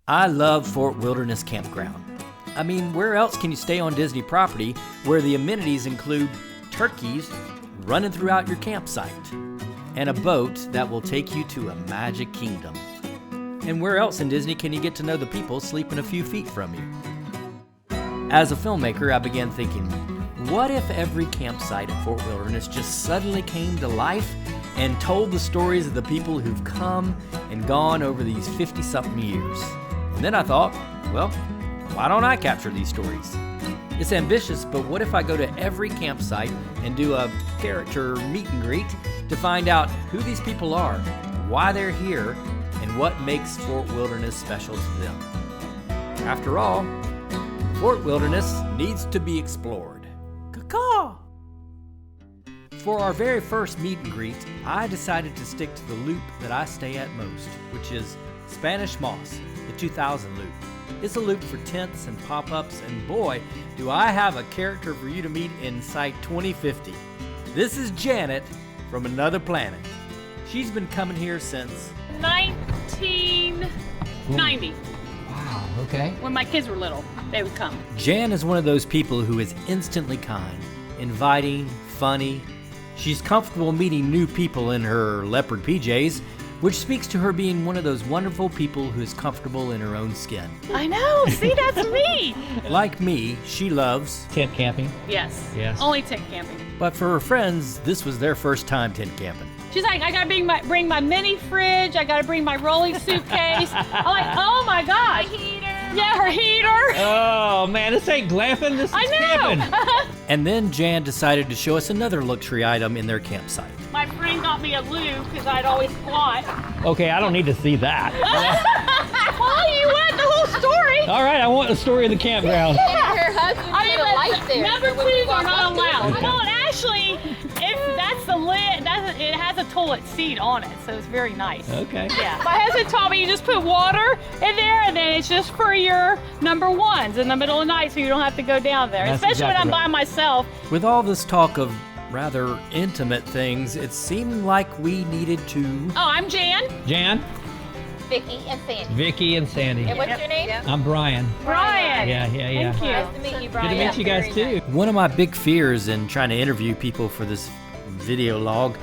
I love Fort Wilderness Campground. I mean, where else can you stay on Disney property where the amenities include turkeys running throughout your campsite and a boat that will take you to a magic kingdom? And where else in Disney can you get to know the people sleeping a few feet from you? As a filmmaker, I began thinking, what if every campsite at Fort Wilderness just suddenly came to life and told the stories of the people who've come and gone over these 50-something years? And then I thought, well, why don't I capture these stories? It's ambitious, but what if I go to every campsite and do a character meet and greet to find out who these people are, why they're here, and what makes Fort Wilderness special to them? After all, Fort Wilderness needs to be explored. Caw-caw! For our very first meet and greet, I decided to stick to the loop that I stay at most, which is Spanish Moss, the 2000 loop. It's a loop for tents and pop-ups, and boy, do I have a character for you to meet in Site 2050. This is Janet from another planet. She's been coming here since 1990. Wow, okay. When my kids were little, they would come. Jan is one of those people who is instantly kind, inviting, funny. She's comfortable meeting new people in her leopard PJs, which speaks to her being one of those wonderful people who is comfortable in her own skin. I know, see, that's me. Like me, she loves Tent camping. Yes. Yes. Only tent camping. but for her friends, this was their first time tent camping. She's like, I gotta bring my mini fridge. I gotta bring my rolling suitcase. I'm like, oh my gosh. My heater. Yeah, her heater. Oh man, this ain't glamping, this is I know. camping. And then Jan decided to show us another luxury item in their campsite. My friend got me a loo because I'd always squat. Okay, I don't need to see that. Well, you want the whole story. All right, I want the story of the campground. Her husband put a light there. Number so when we twos are walk not up to it, allowed. okay. Well, actually, if that's the lid, it has a toilet seat on it, so it's very nice. Okay. Yeah. My husband told me you just put water in there, and then it's just for your number ones in the middle of the night, so you don't have to go down there. That's Especially exactly when I'm by myself. With all this talk of rather intimate things, it seemed like we needed to... Oh, I'm Jan. Jan, Vicky and Sandy. Vicky, and Sandy. And what's your name? I'm Brian. Brian. Yeah. Thank you. Nice to meet you, Brian. Good to meet you guys too. One of my big fears in trying to interview people for this video log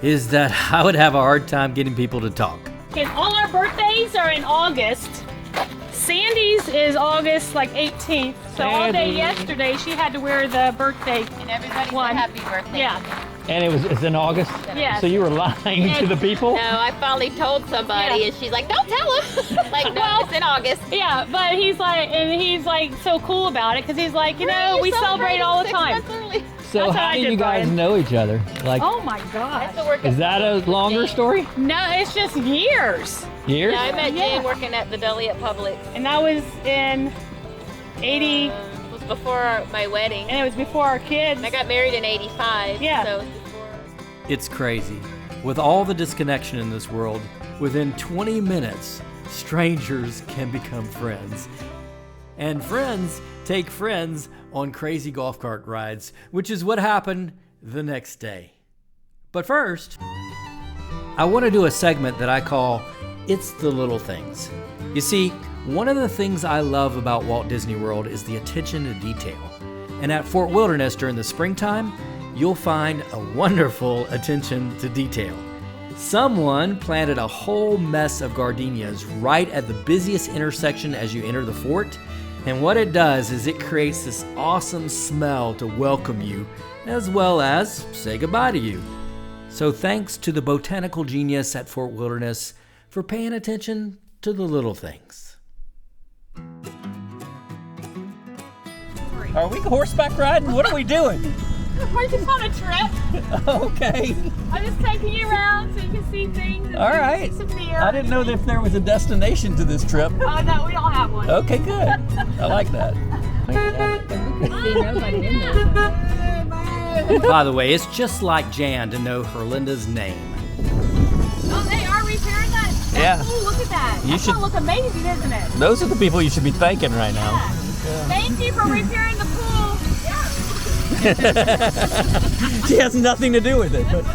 is that I would have a hard time getting people to talk. Okay, all our birthdays are in August. Sandy's is August 18th. So all day yesterday she had to wear the birthday. And everybody One. said happy birthday. Yeah. And it's in August? Yes. So you were lying to the people? No, I finally told somebody, and she's like, "Don't tell him." Like, no, Well, it's in August. Yeah, but he's like so cool about it because he's like, You're we celebrate all the 6 time. months early. So That's how how I do did, you guys Brian. know each other? Like, Oh my God. That's the work is that a longer story? No, it's just years. Years? Yeah, I met Yeah. Jan working at the deli at Publix. And that was in 80, It was before my wedding. and it was before our kids. And I got married in 85. Yeah. So it was before. It's crazy. With all the disconnection in this world, within 20 minutes, strangers can become friends. And friends take friends on crazy golf cart rides, which is what happened the next day. But first, I want to do a segment that I call It's the Little Things. You see, one of the things I love about Walt Disney World is the attention to detail. And at Fort Wilderness during the springtime, you'll find a wonderful attention to detail. Someone planted a whole mess of gardenias right at the busiest intersection as you enter the fort. And what it does is it creates this awesome smell to welcome you, as well as say goodbye to you. So thanks to the botanical genius at Fort Wilderness for paying attention to the little things. Are we horseback riding? What are we doing? We're just on a trip. Okay. I'm just taking you around so you can see things. And All right. Some deer. I didn't know if there was a destination to this trip. Oh no, we don't have one. Okay, good. I like that. By the way, it's just like Jan to know Herlinda's name. Oh, they are repairing that? Yeah. Oh, look at that. You That's should- gonna look amazing, isn't it? Those are the people you should be thanking right now. Yeah. Thank you for repairing the pool. She has nothing to do with it. But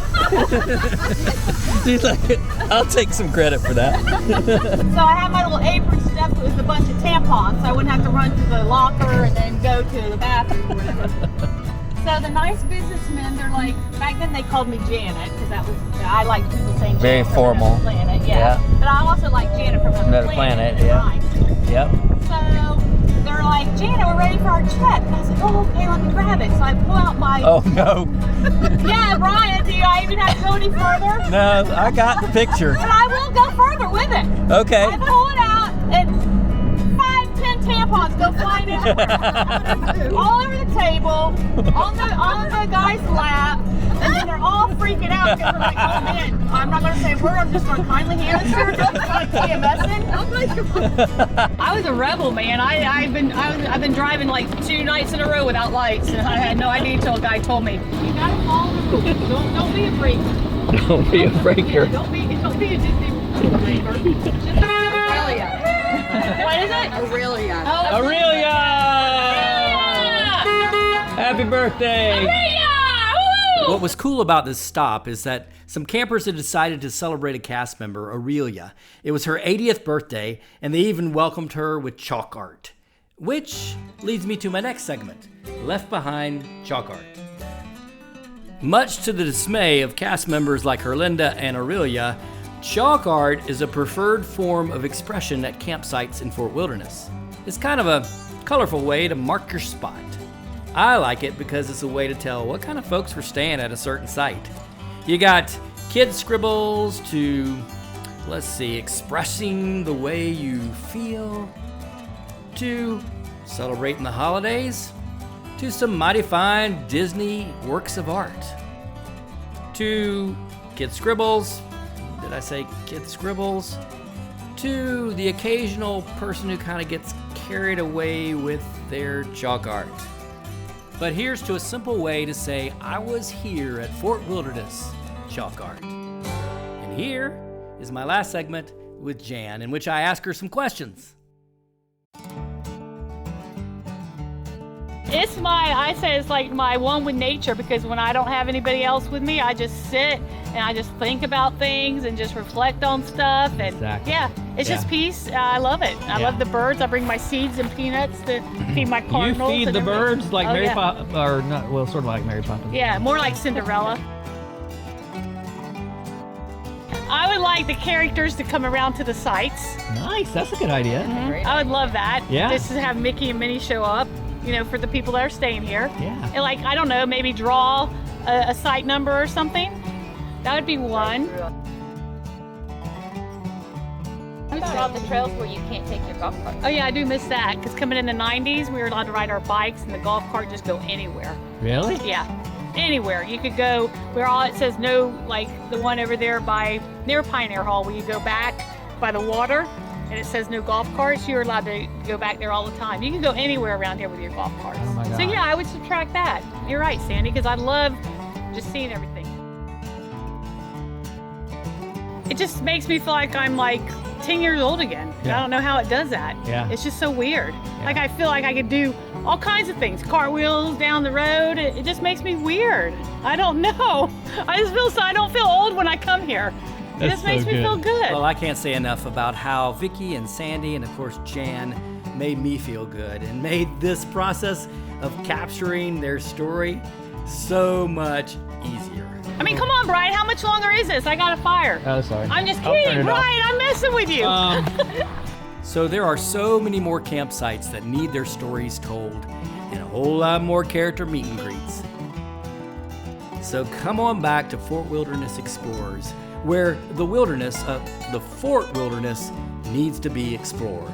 she's like, I'll take some credit for that. So I have my little apron stuff with the tampons, so I wouldn't have to run to the locker and then go to the bathroom or whatever. So the nice businessmen, they're like, back then they called me Janet, because I like people saying Janet Very from formal. Another Planet, yeah. But I also like Janet from Another Planet. Yep. So they're like, Janet, we're ready for our check. And I was like, oh, okay, let me grab it. So I pull out my, Oh no. yeah, Brian, do I even have to go any further? No, I got the picture. But I will go further with it. Okay. I pull it out and 5, 10 tampons go flying everywhere. All over the table, on the guy's lap, and then they're all freaking out because they're like, oh man, I'm not going to say a word, I'm just going to kindly hand this to her because it's like TMSing. I'm like, I was a rebel, man. I've been driving like 2 nights in a row without lights, and I had no idea until a guy told me, you got to follow the rules. Don't be a breaker. Don't be a breaker. Don't be a Disney breaker. Aurelia. What is it? Aurelia. Oh, Aurelia! Happy birthday! Aurelia! Woo! What was cool about this stop is that some campers had decided to celebrate a cast member, Aurelia. It was her 80th birthday, and they even welcomed her with chalk art. Which leads me to my next segment, Left Behind Chalk Art. Much to the dismay of cast members like Herlinda and Aurelia, chalk art is a preferred form of expression at campsites in Fort Wilderness. It's kind of a colorful way to mark your spot. I like it because it's a way to tell what kind of folks were staying at a certain site. You got kid scribbles to, expressing the way you feel, to celebrating the holidays, to some mighty fine Disney works of art, to kid scribbles. Did I say kid scribbles? To the occasional person who kind of gets carried away with their chalk art. But here's to a simple way to say I was here at Fort Wilderness chalk art. And here is my last segment with Jan, in which I ask her some questions. I say it's like my one with nature, because when I don't have anybody else with me, I just sit and I just think about things and just reflect on stuff. And Exactly. yeah, it's just peace. I love it. I love the birds. I bring my seeds and peanuts to feed my You cardinals. feed and the everything. birds like Oh, Mary yeah. Poppins, or not? Well, sort of like Mary Poppins. Yeah, more like Cinderella. I would like the characters to come around to the sites. Nice. That's a good idea. I would love that. Yeah. Just to have Mickey and Minnie show up, for the people that are staying here. Yeah. And I don't know, maybe draw a site number or something. That would be one. What about the trails where you can't take your golf cart? Oh yeah, I do miss that, because coming in the 90s, we were allowed to ride our bikes and the golf cart just go anywhere. Really? Yeah, anywhere. You could go where all it says no, like the one over there near Pioneer Hall, where you go back by the water and it says no golf carts. You're allowed to go back there all the time. You can go anywhere around here with your golf carts. Oh my So God. yeah, I would subtract that. You're right, Sandy, because I love just seeing everything. It just makes me feel like I'm like 10 years old again. Yeah. I don't know how it does that. Yeah. It's just so weird. Like I feel like I could do all kinds of things, cartwheels down the road. It just makes me weird. I don't know. I just feel I don't feel old when I come here. It That's just makes so me good. feel good. Well, I can't say enough about how Vicky and Sandy and of course Jan made me feel good and made this process of capturing their story so much easier. I mean, come on, Brian. How much longer is this? I got a fire. Oh, sorry. I'm just I'll turn kidding, it off. Brian. I'm messing with you. So there are so many more campsites that need their stories told and a whole lot more character meet and greets. So come on back to Fort Wilderness Explorers, where the wilderness, the Fort Wilderness, needs to be explored.